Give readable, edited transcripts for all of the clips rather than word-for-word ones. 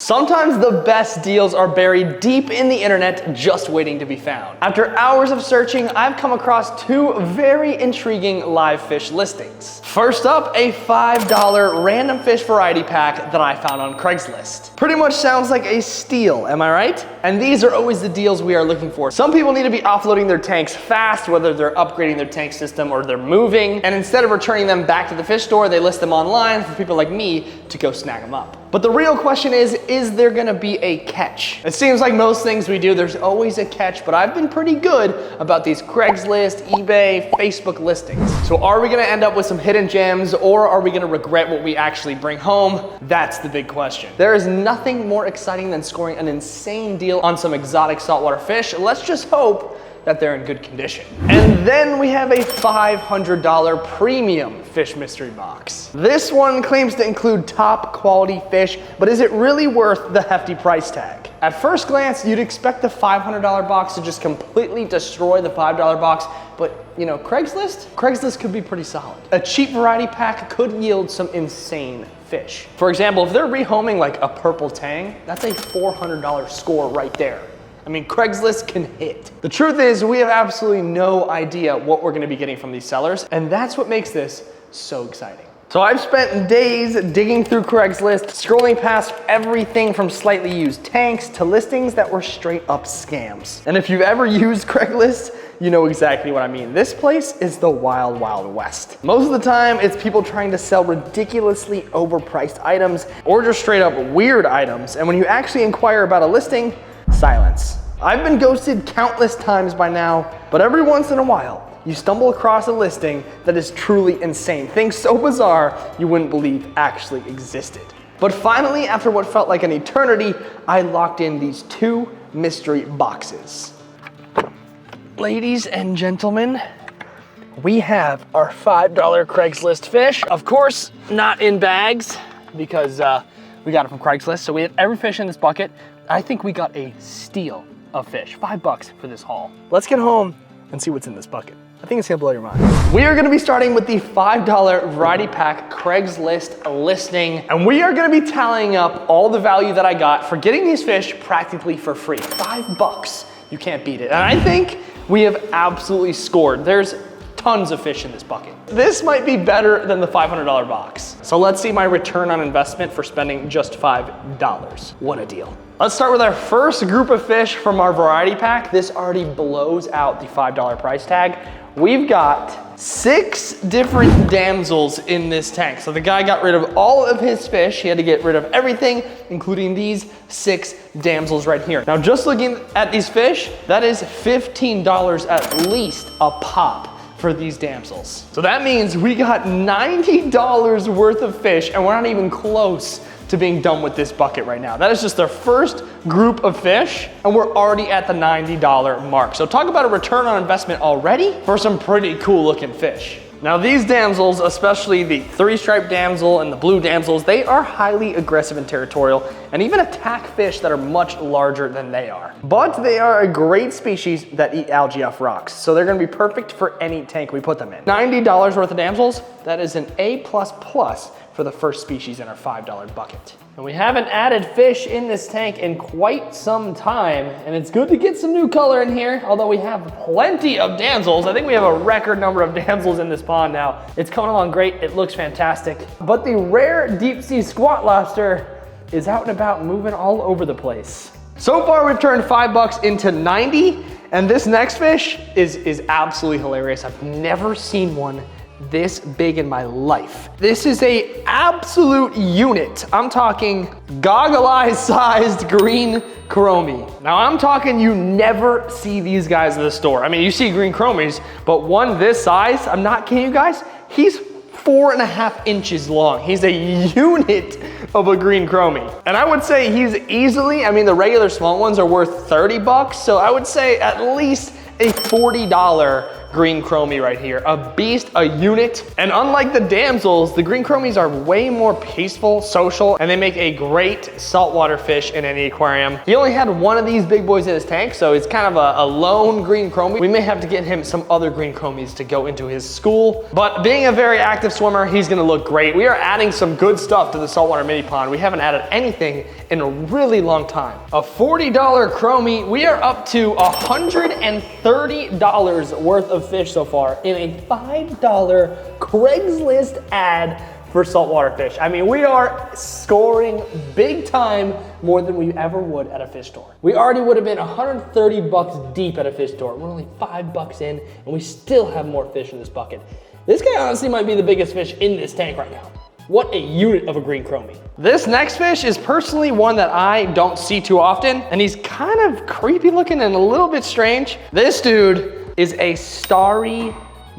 Sometimes the best deals are buried deep in the internet just waiting to be found. After hours of searching, I've come across two very intriguing live fish listings. First up, a $5 random fish variety pack that I found on Craigslist. Pretty much sounds like a steal, am I right? And these are always the deals we are looking for. Some people need to be offloading their tanks fast, whether they're upgrading their tank system or they're moving, and instead of returning them back to the fish store, they list them online for people like me to go snag them up. But the real question is there gonna be a catch? It seems like most things we do, there's always a catch, but I've been pretty good about these Craigslist, eBay, Facebook listings. So are we gonna end up with some hidden gems, or are we gonna regret what we actually bring home? That's the big question. There is nothing more exciting than scoring an insane deal on some exotic saltwater fish. Let's just hope that they're in good condition. And then we have a $500 premium fish mystery box. This one claims to include top quality fish, but is it really worth the hefty price tag? At first glance, you'd expect the $500 box to just completely destroy the $5 box, but you know, Craigslist could be pretty solid. A cheap variety pack could yield some insane fish. For example, if they're rehoming like a purple tang, that's a $400 score right there. I mean, Craigslist can hit. The truth is, we have absolutely no idea what we're gonna be getting from these sellers, and that's what makes this so exciting. So I've spent days digging through Craigslist, scrolling past everything from slightly used tanks to listings that were straight up scams. And if you've ever used Craigslist, you know exactly what I mean. This place is the wild, wild west. Most of the time, it's people trying to sell ridiculously overpriced items or just straight up weird items. And when you actually inquire about a listing, silence. I've been ghosted countless times by now, but every once in a while, you stumble across a listing that is truly insane. Things so bizarre you wouldn't believe actually existed. But finally, after what felt like an eternity, I locked in these two mystery boxes. Ladies and gentlemen, we have our $5 Craigslist fish. Of course, not in bags because we got it from Craigslist. So we have every fish in this bucket. I think we got a steal of fish, $5 for this haul. Let's get home and see what's in this bucket. I think it's gonna blow your mind. We are gonna be starting with the $5 variety pack Craigslist listing, and we are gonna be tallying up all the value that I got for getting these fish practically for free. $5, you can't beat it. And I think we have absolutely scored. There's tons of fish in this bucket. This might be better than the $500 box. So let's see my return on investment for spending just $5. What a deal. Let's start with our first group of fish from our variety pack. This already blows out the $5 price tag. We've got 6 different damsels in this tank. So the guy got rid of all of his fish. He had to get rid of everything, including these 6 damsels right here. Now, just looking at these fish, that is $15 at least a pop for these damsels. So that means we got $90 worth of fish, and we're not even close to being done with this bucket right now. That is just their first group of fish, and we're already at the $90 mark. So talk about a return on investment already for some pretty cool looking fish. Now these damsels, especially the 3-striped damsel and the blue damsels, they are highly aggressive and territorial and even attack fish that are much larger than they are. But they are a great species that eat algae off rocks, so they're gonna be perfect for any tank we put them in. $90 worth of damsels, that is an A++ for the first species in our $5 bucket. And we haven't added fish in this tank in quite some time, and it's good to get some new color in here, although we have plenty of damsels. I think we have a record number of damsels in this pond now. It's coming along great, it looks fantastic. But the rare deep sea squat lobster is out and about moving all over the place. So far we've turned $5 into 90, and this next fish is absolutely hilarious. I've never seen one this big in my life. This is a absolute unit. I'm talking goggle-eye sized green chromie. Now I'm talking you never see these guys in the store. I mean, you see green chromies, but one this size, I'm not kidding you guys, he's 4.5 inches long. He's a unit of a green chromie. And I would say he's easily, I mean, the regular small ones are worth $30, so I would say at least a $40 green chromie right here. A beast, a unit. And unlike the damsels, the green chromies are way more peaceful, social, and they make a great saltwater fish in any aquarium. He only had one of these big boys in his tank, so it's kind of a lone green chromie. We may have to get him some other green chromies to go into his school. But being a very active swimmer, he's gonna look great. We are adding some good stuff to the saltwater mini pond. We haven't added anything in a really long time. A $40 chromie, we are up to $130 worth of fish so far in a $5 Craigslist ad for saltwater fish. I mean, we are scoring big time more than we ever would at a fish store. We already would have been 130 bucks deep at a fish store. We're only $5 in and we still have more fish in this bucket. This guy honestly might be the biggest fish in this tank right now. What a unit of a green chromie. This next fish is personally one that I don't see too often, and he's kind of creepy looking and a little bit strange. This dude is a starry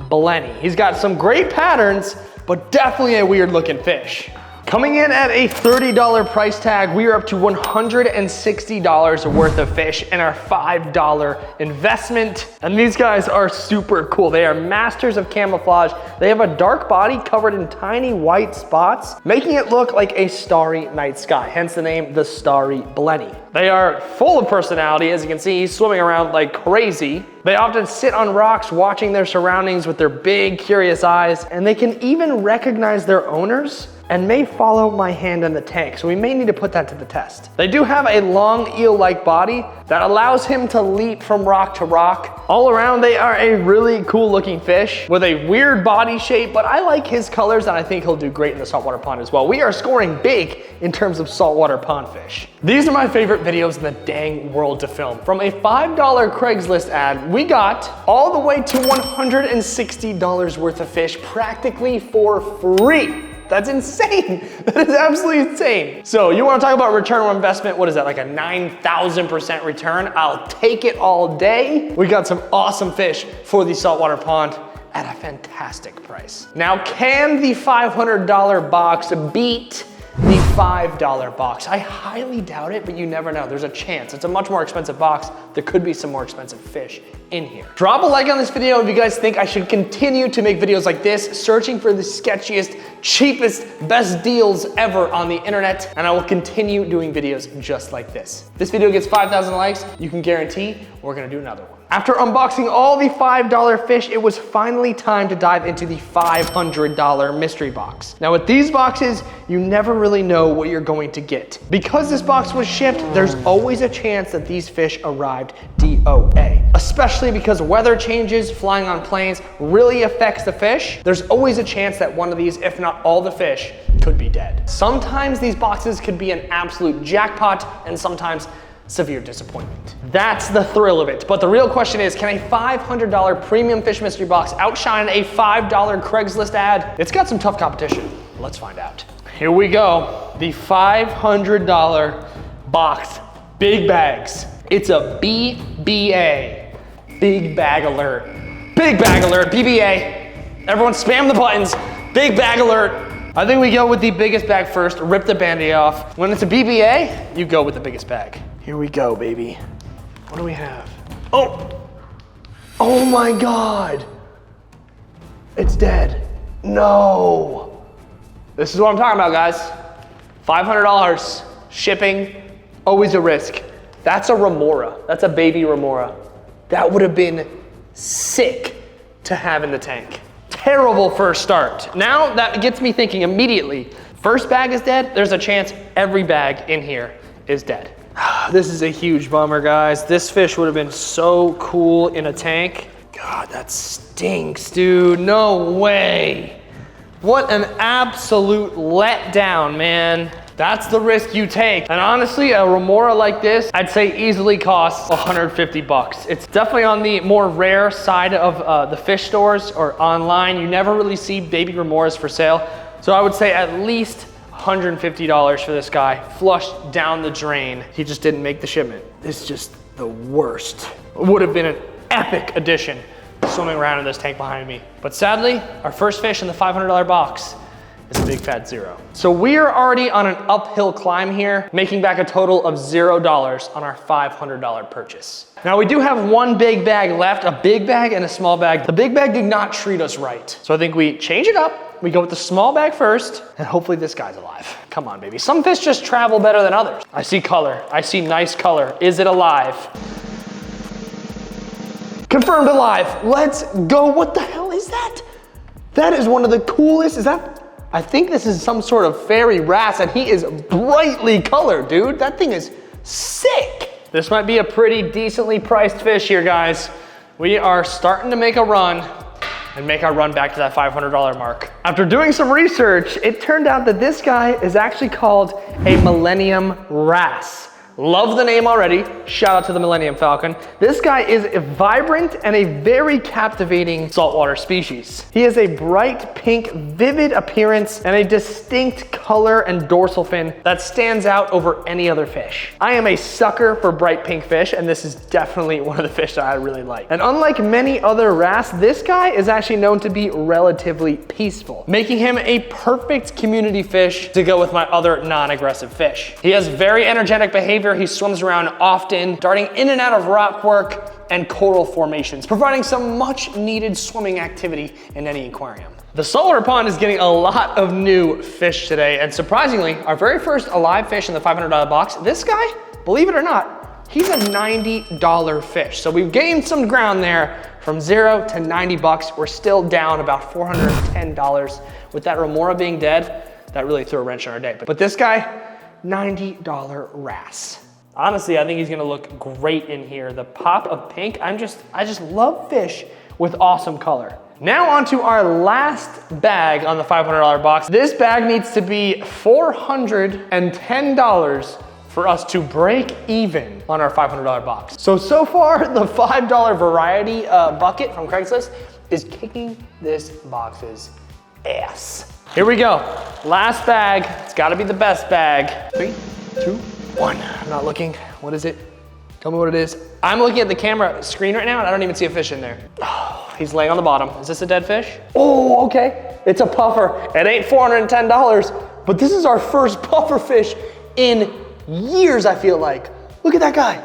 blenny. He's got some great patterns, but definitely a weird looking fish. Coming in at a $30 price tag, we are up to $160 worth of fish in our $5 investment. And these guys are super cool. They are masters of camouflage. They have a dark body covered in tiny white spots, making it look like a starry night sky, hence the name, the Starry Blenny. They are full of personality. As you can see, he's swimming around like crazy. They often sit on rocks watching their surroundings with their big, curious eyes, and they can even recognize their owners and may follow my hand in the tank, so we may need to put that to the test. They do have a long eel-like body that allows him to leap from rock to rock. All around, they are a really cool looking fish with a weird body shape, but I like his colors and I think he'll do great in the saltwater pond as well. We are scoring big in terms of saltwater pond fish. These are my favorite videos in the dang world to film. From a $5 Craigslist ad, we got all the way to $160 worth of fish practically for free. That's insane. That is absolutely insane. So you wanna talk about return on investment? What is that, like a 9,000% return? I'll take it all day. We got some awesome fish for the saltwater pond at a fantastic price. Now, can the $500 box beat the $5 box? I highly doubt it, but you never know. There's a chance. It's a much more expensive box. There could be some more expensive fish in here. Drop a like on this video if you guys think I should continue to make videos like this, searching for the sketchiest, cheapest, best deals ever on the internet, and I will continue doing videos just like this. If this video gets 5,000 likes, you can guarantee we're gonna do another one. After unboxing all the $5 fish, it was finally time to dive into the $500 mystery box. Now with these boxes, you never really know what you're going to get. Because this box was shipped, there's always a chance that these fish arrived DOA. Especially because weather changes, flying on planes really affects the fish. There's always a chance that one of these, if not all the fish, could be dead. Sometimes these boxes could be an absolute jackpot, and sometimes severe disappointment. That's the thrill of it. But the real question is, can a $500 premium fish mystery box outshine a $5 Craigslist ad? It's got some tough competition. Let's find out. Here we go. The $500 box, big bags. It's a BBA, big bag alert. Big bag alert, BBA. Everyone spam the buttons, big bag alert. I think we go with the biggest bag first, rip the Band-Aid off. When it's a BBA, you go with the biggest bag. Here we go, baby. What do we have? Oh my God. It's dead. No. This is what I'm talking about, guys. $500, shipping, always a risk. That's a remora. That's a baby remora. That would have been sick to have in the tank. Terrible first start. Now that gets me thinking immediately. First bag is dead, there's a chance every bag in here is dead. This is a huge bummer, guys. This fish would have been so cool in a tank. God, that stinks, dude. No way. What an absolute letdown, man. That's the risk you take. And honestly, a remora like this, I'd say easily costs 150 bucks. It's definitely on the more rare side of the fish stores or online. You never really see baby remoras for sale. So I would say at least $150 for this guy, flushed down the drain. He just didn't make the shipment. It's just the worst. It would have been an epic addition swimming around in this tank behind me. But sadly, our first fish in the $500 box is a big fat zero. So we are already on an uphill climb here, making back a total of $0 on our $500 purchase. Now we do have one big bag left, a big bag and a small bag. The big bag did not treat us right. So I think we change it up. We go with the small bag first, and hopefully this guy's alive. Come on, baby. Some fish just travel better than others. I see color. I see nice color. Is it alive? Confirmed alive. Let's go. What the hell is that? That is one of the coolest. Is that I think this is some sort of fairy wrasse, and he is brightly colored, dude. That thing is sick. This might be a pretty decently priced fish here, guys. We are starting to make a run and make our run back to that $500 mark. After doing some research, it turned out that this guy is actually called a Millennium Wrasse. Love the name already. Shout out to the Millennium Falcon. This guy is vibrant and a very captivating saltwater species. He has a bright pink, vivid appearance and a distinct color and dorsal fin that stands out over any other fish. I am a sucker for bright pink fish, and this is definitely one of the fish that I really like. And unlike many other wrasse, this guy is actually known to be relatively peaceful, making him a perfect community fish to go with my other non-aggressive fish. He has very energetic behavior. He swims around often, darting in and out of rockwork and coral formations, providing some much needed swimming activity in any aquarium. The saltwater pond is getting a lot of new fish today, and surprisingly, our very first alive fish in the $500 box, this guy, believe it or not, he's a $90 fish. So we've gained some ground there from 0 to 90 bucks. We're still down about $410. With that remora being dead, that really threw a wrench in our day. But this guy, $90 wrasse. Honestly, I think he's gonna look great in here. The pop of pink, I just love fish with awesome color. Now on to our last bag on the $500 box. This bag needs to be $410 for us to break even on our $500 box. So far, the $5 variety bucket from Craigslist is kicking this box's ass. Here we go, last bag. It's gotta be the best bag. 3, 2, 1. I'm not looking. What is it? Tell me what it is. I'm looking at the camera screen right now and I don't even see a fish in there. Oh, he's laying on the bottom. Is this a dead fish? Oh, okay. It's a puffer. It ain't $410, but this is our first puffer fish in years, I feel like. Look at that guy.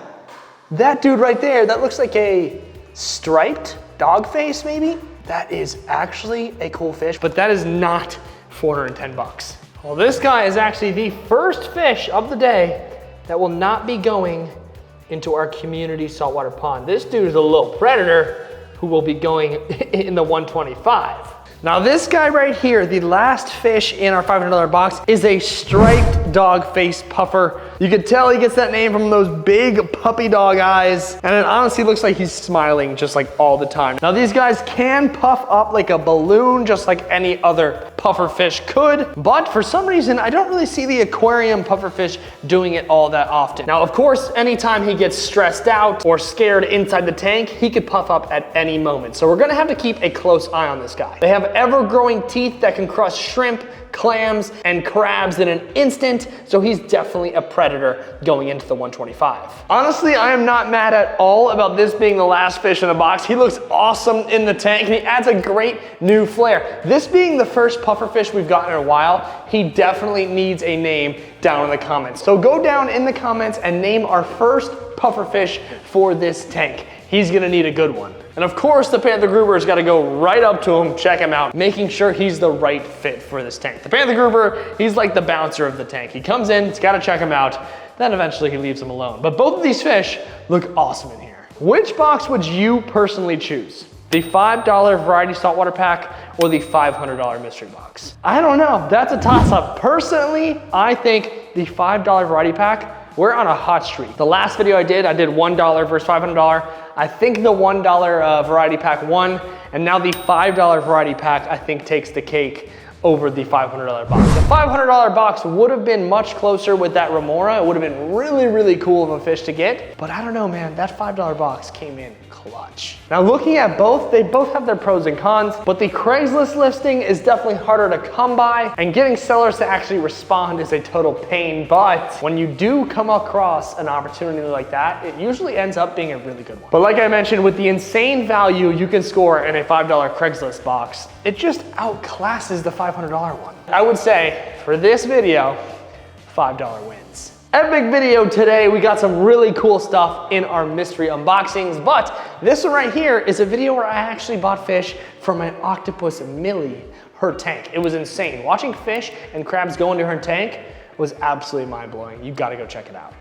That dude right there, that looks like a striped dog face maybe? That is actually a cool fish, but that is not 410 bucks. Well, this guy is actually the first fish of the day that will not be going into our community saltwater pond. This dude is a little predator who will be going in the 125. Now this guy right here, the last fish in our $500 box, is a striped dog face puffer. You can tell he gets that name from those big puppy dog eyes, and it honestly looks like he's smiling just like all the time. Now these guys can puff up like a balloon, just like any other puffer fish could, but for some reason, I don't really see the aquarium puffer fish doing it all that often. Now, of course, anytime he gets stressed out or scared inside the tank, he could puff up at any moment. So we're gonna have to keep a close eye on this guy. They have ever-growing teeth that can crush shrimp, clams, and crabs in an instant, so he's definitely a predator going into the 125. Honestly, I am not mad at all about this being the last fish in the box. He looks awesome in the tank, and he adds a great new flair. This being the first puffer fish we've gotten in a while, he definitely needs a name down in the comments. So go down in the comments and name our first puffer fish for this tank. He's gonna need a good one. And of course, the Panther Grouper's gotta go right up to him, check him out, making sure he's the right fit for this tank. The Panther Grouper, he's like the bouncer of the tank. He comes in, he's gotta check him out, then eventually he leaves him alone. But both of these fish look awesome in here. Which box would you personally choose? The $5 variety saltwater pack or the $500 mystery box? I don't know, that's a toss-up. Personally, I think the $5 variety pack, we're on a hot streak. The last video I did $1 versus $500. I think the $1 variety pack won, and now the $5 variety pack, I think, takes the cake over the $500 box. The $500 box would have been much closer with that remora. It would have been really, really cool of a fish to get, but I don't know, man, that $5 box came in clutch. Now looking at both, they both have their pros and cons, but the Craigslist listing is definitely harder to come by, and getting sellers to actually respond is a total pain, but when you do come across an opportunity like that, it usually ends up being a really good one. But like I mentioned, with the insane value you can score in a $5 Craigslist box, it just outclasses the $500 one. I would say, for this video, $5 wins. Epic video today. We got some really cool stuff in our mystery unboxings, but this one right here is a video where I actually bought fish from my octopus Millie, her tank. It was insane. Watching fish and crabs go into her tank was absolutely mind-blowing. You gotta go check it out.